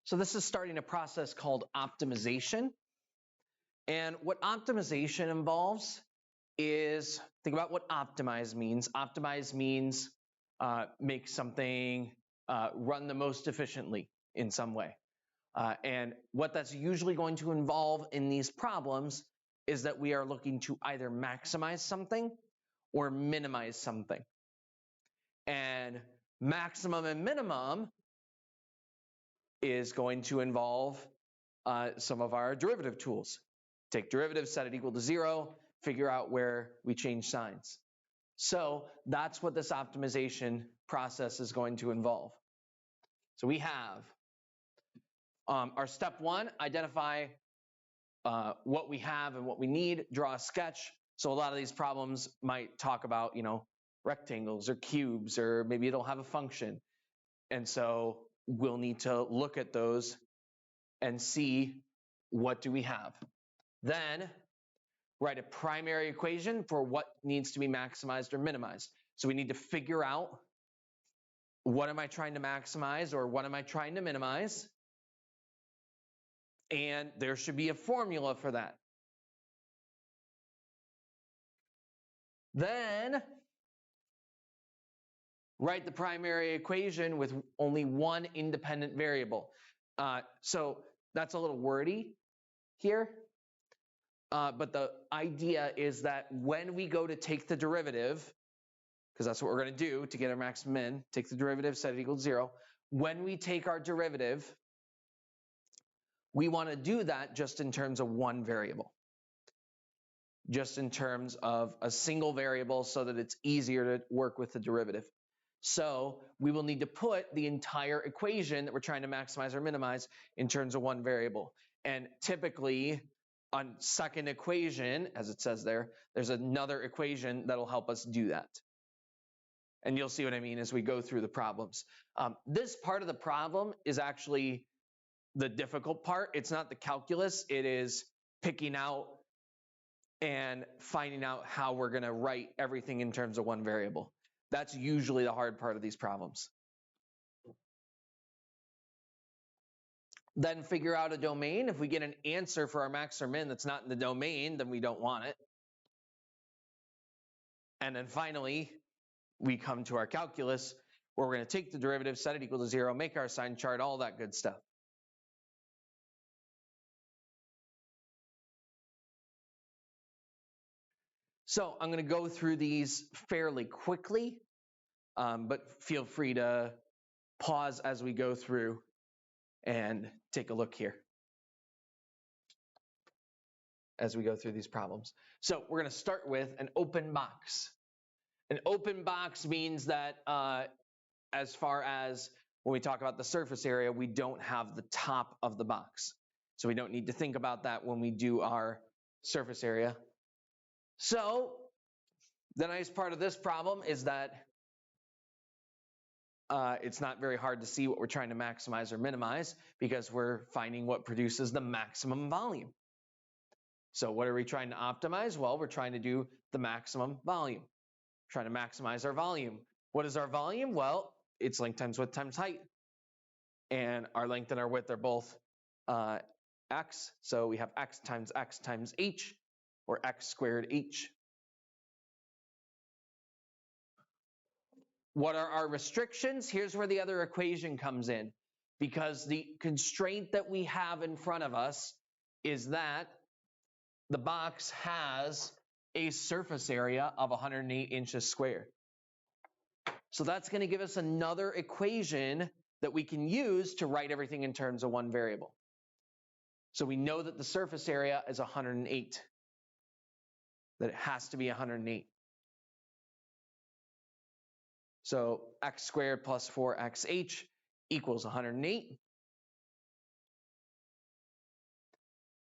So this is starting a process called optimization. And what optimization involves is, think about what optimize means. Optimize means make something run the most efficiently in some way. And what that's usually going to involve in these problems is that we are looking to either maximize something or minimize something. And maximum and minimum is going to involve some of our derivative tools. Take derivatives, set it equal to 0, figure out where we change signs. So that's what this optimization process is going to involve. So we have our step 1, identify what we have and what we need, draw a sketch. So a lot of these problems might talk about, rectangles or cubes, or maybe it'll have a function. And so we'll need to look at those and see what do we have. Then write a primary equation for what needs to be maximized or minimized. So we need to figure out, what am I trying to maximize or what am I trying to minimize? And there should be a formula for that. Then write the primary equation with only one independent variable. So that's a little wordy here. But the idea is that when we go to take the derivative, because that's what we're going to do to get our max min, take the derivative, set it equal to 0. When we take our derivative, we want to do that just in terms of one variable. Just in terms of a single variable so that it's easier to work with the derivative. So we will need to put the entire equation that we're trying to maximize or minimize in terms of one variable. And typically, on second equation, as it says there, there's another equation that'll help us do that. And you'll see what I mean as we go through the problems. This part of the problem is actually the difficult part. It's not the calculus. It is picking out and finding out how we're going to write everything in terms of one variable. That's usually the hard part of these problems. Then figure out a domain. If we get an answer for our max or min that's not in the domain, then we don't want it. And then finally, we come to our calculus, where we're going to take the derivative, set it equal to 0, make our sign chart, all that good stuff. So I'm going to go through these fairly quickly, but feel free to pause as we go through and take a look here as we go through these problems. So we're going to start with an open box. An open box means that as far as when we talk about the surface area, we don't have the top of the box. So we don't need to think about that when we do our surface area. So the nice part of this problem is that it's not very hard to see what we're trying to maximize or minimize because we're finding what produces the maximum volume. So what are we trying to optimize? Well, we're trying to do the maximum volume. We're trying to maximize our volume. What is our volume? Well, it's length times width times height. And our length and our width are both x. So we have x times h, or x squared h. What are our restrictions? Here's where the other equation comes in. Because the constraint that we have in front of us is that the box has a surface area of 108 inches squared. So that's going to give us another equation that we can use to write everything in terms of one variable. So we know that the surface area is 108, that it has to be 108. So x squared plus 4xh equals 108.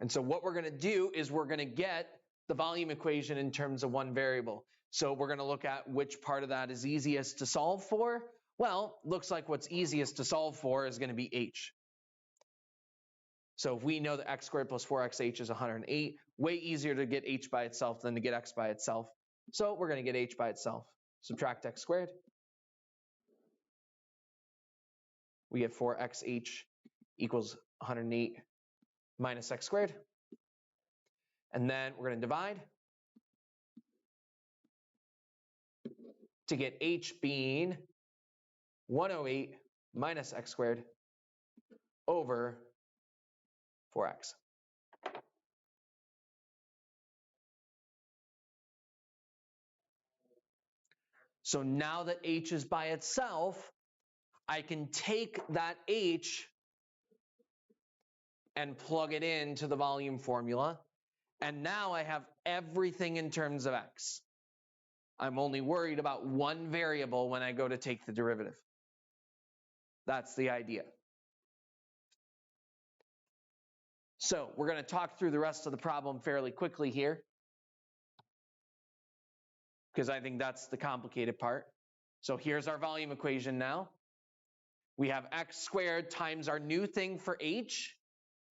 And so what we're going to do is we're going to get the volume equation in terms of one variable. So we're going to look at which part of that is easiest to solve for. Well, looks like what's easiest to solve for is going to be h. So if we know that x squared plus 4xh is 108, way easier to get h by itself than to get x by itself. So we're going to get h by itself. Subtract x squared. We get 4xh equals 108 minus x squared. And then we're going to divide to get h being 108 minus x squared over 4x. So now that h is by itself, I can take that h and plug it into the volume formula. And now I have everything in terms of x. I'm only worried about one variable when I go to take the derivative. That's the idea. So we're going to talk through the rest of the problem fairly quickly here, because I think that's the complicated part. So here's our volume equation now. We have x squared times our new thing for h,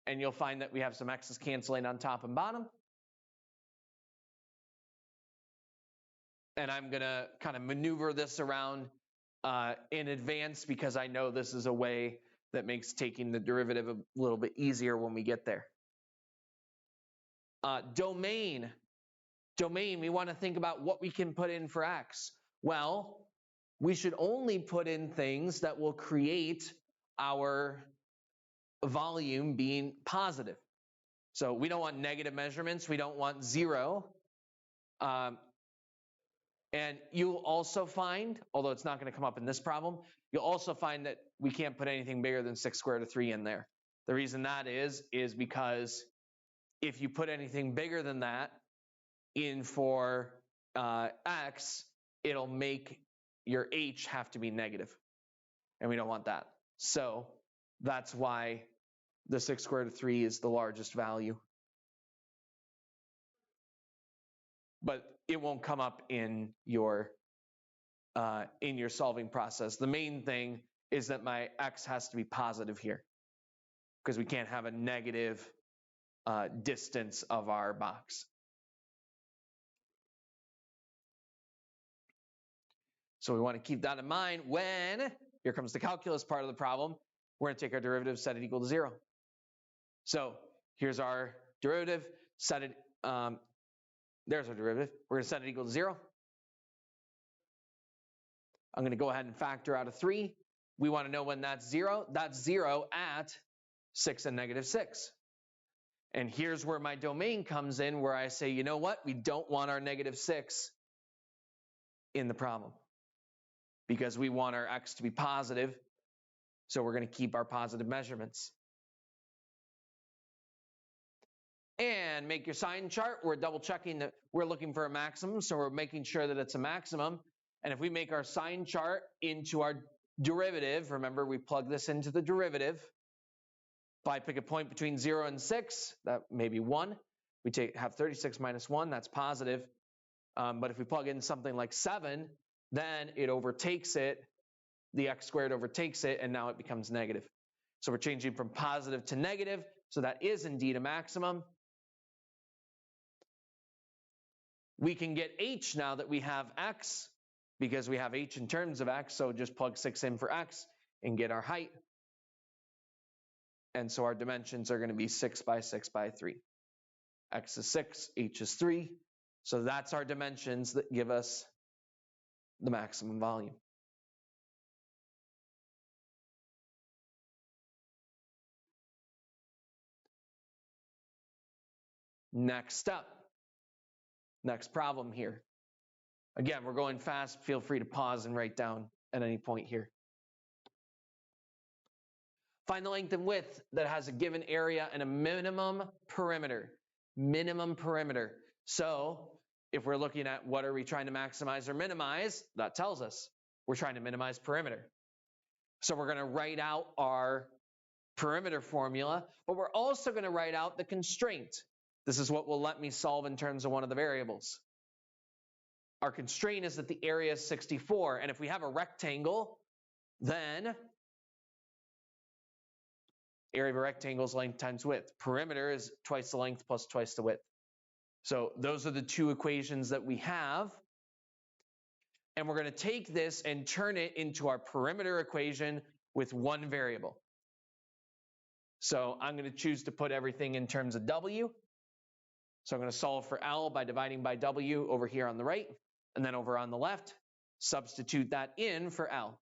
and you'll find that we have some x's canceling on top and bottom. And I'm going to kind of maneuver this around in advance because I know this is a way that makes taking the derivative a little bit easier when we get there. Domain, we want to think about what we can put in for x. Well, we should only put in things that will create our volume being positive. So we don't want negative measurements. We don't want 0. And you'll also find, although it's not going to come up in this problem, you'll also find that we can't put anything bigger than 6 square root of 3 in there. The reason that is because if you put anything bigger than that in for x, it'll make your h have to be negative. And we don't want that. So that's why the 6 square root of 3 is the largest value. But it won't come up in your solving process. The main thing is that my x has to be positive here, because we can't have a negative distance of our box. So we want to keep that in mind when, here comes the calculus part of the problem, we're going to take our derivative, set it equal to 0. So here's our derivative, set it, there's our derivative. We're going to set it equal to 0. I'm going to go ahead and factor out a 3. We want to know when that's 0. That's 0 at 6 and negative 6. And here's where my domain comes in, where I say, you know what? We don't want our negative 6 in the problem, because we want our x to be positive. So we're going to keep our positive measurements. And make your sign chart. We're double checking that we're looking for a maximum, so we're making sure that it's a maximum. And if we make our sign chart into our derivative, remember we plug this into the derivative. If I pick a point between 0 and 6, that may be 1. We have 36 minus 1, that's positive. But if we plug in something like 7, then it overtakes it, the x squared overtakes it, and now it becomes negative. So we're changing from positive to negative, so that is indeed a maximum. We can get h now that we have x, because we have h in terms of x, so just plug 6 in for x and get our height. And so our dimensions are going to be 6 by 6 by 3. X is 6, h is 3. So that's our dimensions that give us the maximum volume. Next up, next problem here. Again, we're going fast. Feel free to pause and write down at any point here. Find the length and width that has a given area and a minimum perimeter. Minimum perimeter. So if we're looking at what are we trying to maximize or minimize, that tells us we're trying to minimize perimeter. So we're going to write out our perimeter formula, but we're also going to write out the constraint. This is what will let me solve in terms of one of the variables. Our constraint is that the area is 64, and if we have a rectangle, then area of a rectangle is length times width. Perimeter is twice the length plus twice the width. So those are the two equations that we have. And we're going to take this and turn it into our perimeter equation with one variable. So I'm going to choose to put everything in terms of W. So I'm going to solve for L by dividing by W over here on the right, and then over on the left, substitute that in for L.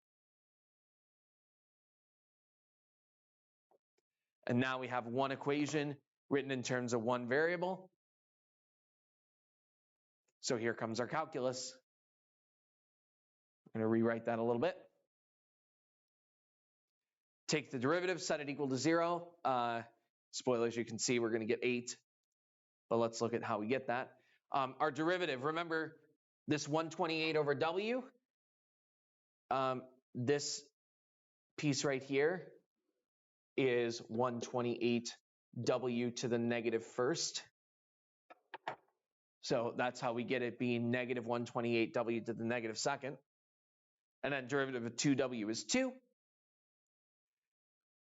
And now we have one equation written in terms of one variable. So here comes our calculus. I'm going to rewrite that a little bit. Take the derivative, set it equal to 0. Spoilers, you can see we're going to get 8. But let's look at how we get that. Our derivative, remember this 128 over W, this piece right here is 128 W to the negative first. So that's how we get it being negative 128 W to the negative second. And then derivative of 2W is 2.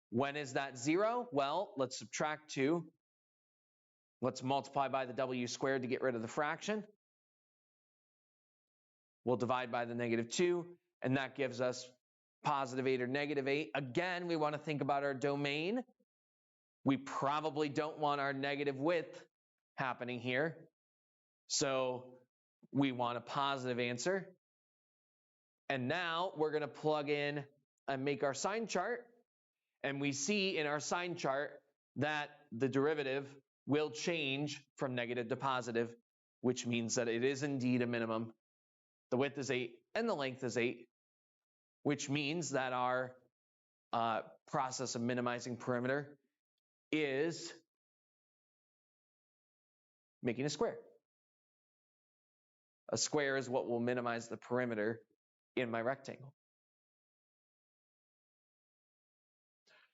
When is that 0? Well, let's subtract 2. Let's multiply by the W squared to get rid of the fraction. We'll divide by the negative 2, and that gives us positive 8 or negative 8. Again, we want to think about our domain. We probably don't want our negative width happening here. So we want a positive answer. And now we're going to plug in and make our sign chart. And we see in our sign chart that the derivative will change from negative to positive, which means that it is indeed a minimum. The width is 8 and the length is 8, which means that our process of minimizing perimeter is making a square. A square is what will minimize the perimeter in my rectangle.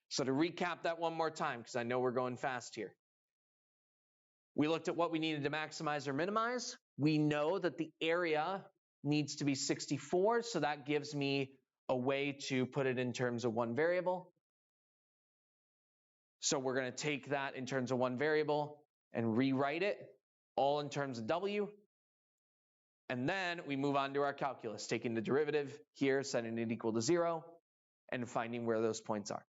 So to recap that one more time, because I know we're going fast here. We looked at what we needed to maximize or minimize. We know that the area needs to be 64, so that gives me a way to put it in terms of one variable. So we're going to take that in terms of one variable and rewrite it all in terms of W. And then we move on to our calculus, taking the derivative here, setting it equal to 0, and finding where those points are.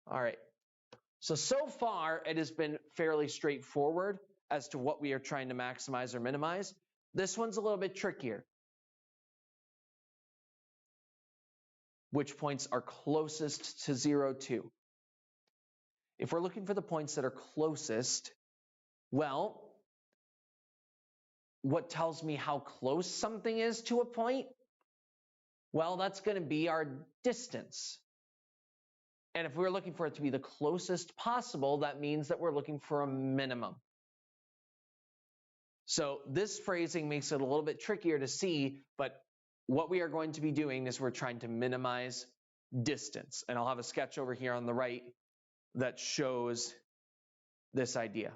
All right. So far, it has been fairly straightforward as to what we are trying to maximize or minimize. This one's a little bit trickier. Which points are closest to 0, 2? If we're looking for the points that are closest, well, what tells me how close something is to a point? Well, that's going to be our distance. And if we're looking for it to be the closest possible, that means that we're looking for a minimum. So this phrasing makes it a little bit trickier to see, but what we are going to be doing is we're trying to minimize distance. And I'll have a sketch over here on the right that shows this idea.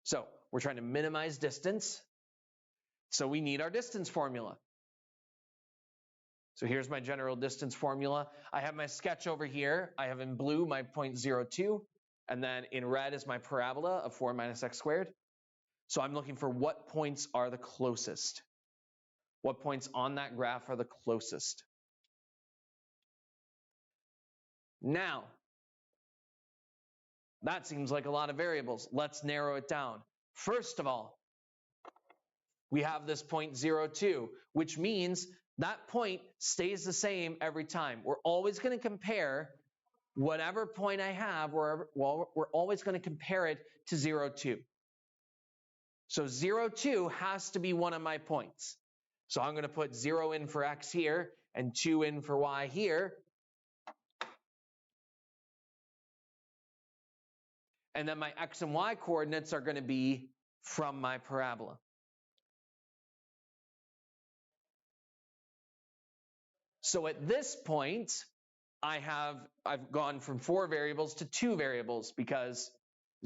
So we're trying to minimize distance. So we need our distance formula. So here's my general distance formula. I have my sketch over here. I have in blue my point 0.02, and then in red is my parabola of 4 minus x squared. So I'm looking for what points are the closest. What points on that graph are the closest? Now, that seems like a lot of variables. Let's narrow it down. First of all, we have this point 0.2, which means that point stays the same every time. We're always going to compare whatever point I have, we're always going to compare it to 0.2. So 0.2 has to be one of my points. So I'm going to put 0 in for x here and 2 in for y here. And then my x and y coordinates are going to be from my parabola. So at this point, I've gone from 4 variables to 2 variables because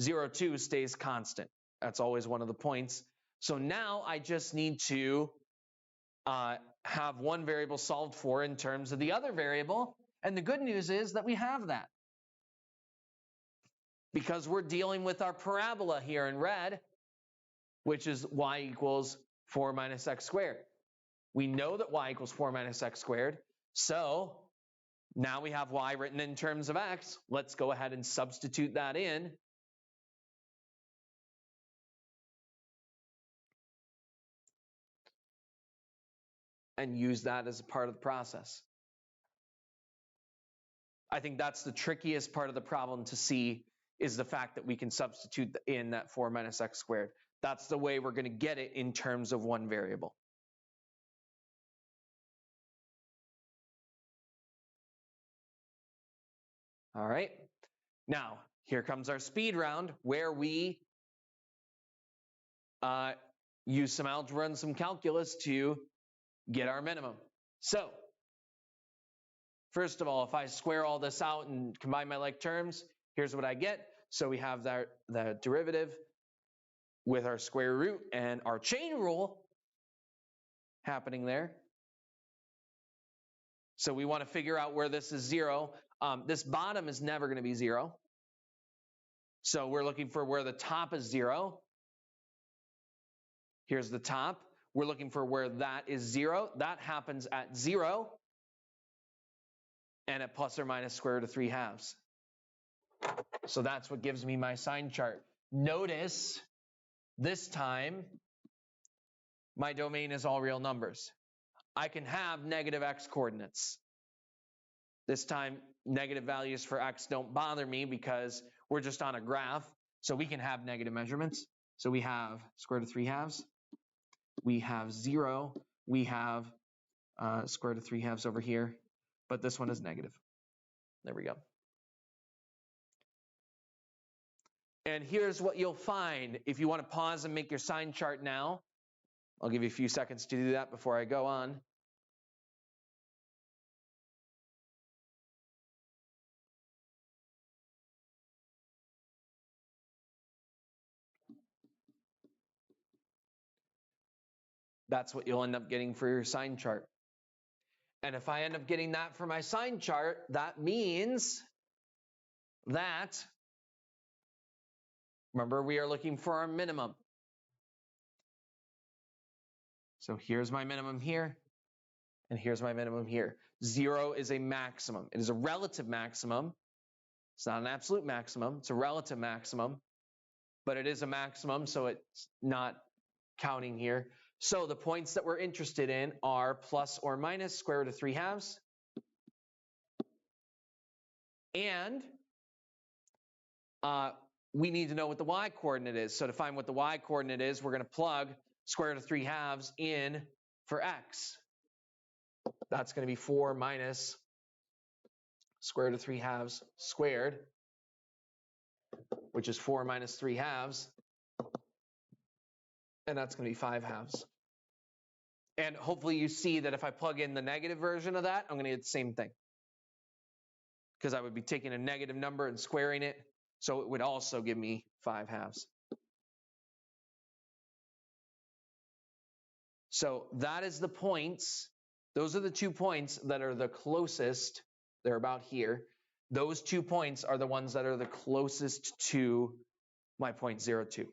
0.2 stays constant. That's always one of the points. So now I just need to have one variable solved for in terms of the other variable. And the good news is that we have that. Because we're dealing with our parabola here in red, which is y equals 4 minus x squared. We know that y equals 4 minus x squared. So now we have y written in terms of x. Let's go ahead and substitute that in. And use that as a part of the process. I think that's the trickiest part of the problem to see, is the fact that we can substitute in that 4 minus x squared. That's the way we're going to get it in terms of one variable. All right. Now, here comes our speed round where we use some algebra and some calculus to get our minimum. So, first of all, if I square all this out and combine my like terms, here's what I get. So we have the derivative with our square root and our chain rule happening there. So we want to figure out where this is 0. This bottom is never going to be 0. So we're looking for where the top is 0. Here's the top. We're looking for where that is 0. That happens at 0 and at plus or minus square root of 3 halves. So that's what gives me my sign chart. Notice this time my domain is all real numbers. I can have negative x coordinates. This time negative values for x don't bother me because we're just on a graph. So we can have negative measurements. So we have square root of 3 halves. We have 0. We have square root of 3 halves over here. But this one is negative. There we go. And here's what you'll find. If you want to pause and make your sign chart now, I'll give you a few seconds to do that before I go on. That's what you'll end up getting for your sign chart. And if I end up getting that for my sign chart, that means that, remember, we are looking for our minimum. So here's my minimum here, and here's my minimum here. 0 is a maximum. It is a relative maximum. It's not an absolute maximum. It's a relative maximum, but it is a maximum, so it's not counting here. So the points that we're interested in are plus or minus square root of 3 halves. And we need to know what the y coordinate is. So to find what the y coordinate is, we're going to plug square root of 3 halves in for x. That's going to be 4 minus square root of 3 halves squared, which is 4 minus 3 halves. And that's going to be 5 halves. And hopefully you see that if I plug in the negative version of that, I'm going to get the same thing. Because I would be taking a negative number and squaring it. So it would also give me 5 halves. So that is the points. Those are the 2 points that are the closest. They're about here. Those 2 points are the ones that are the closest to my point 0, 2.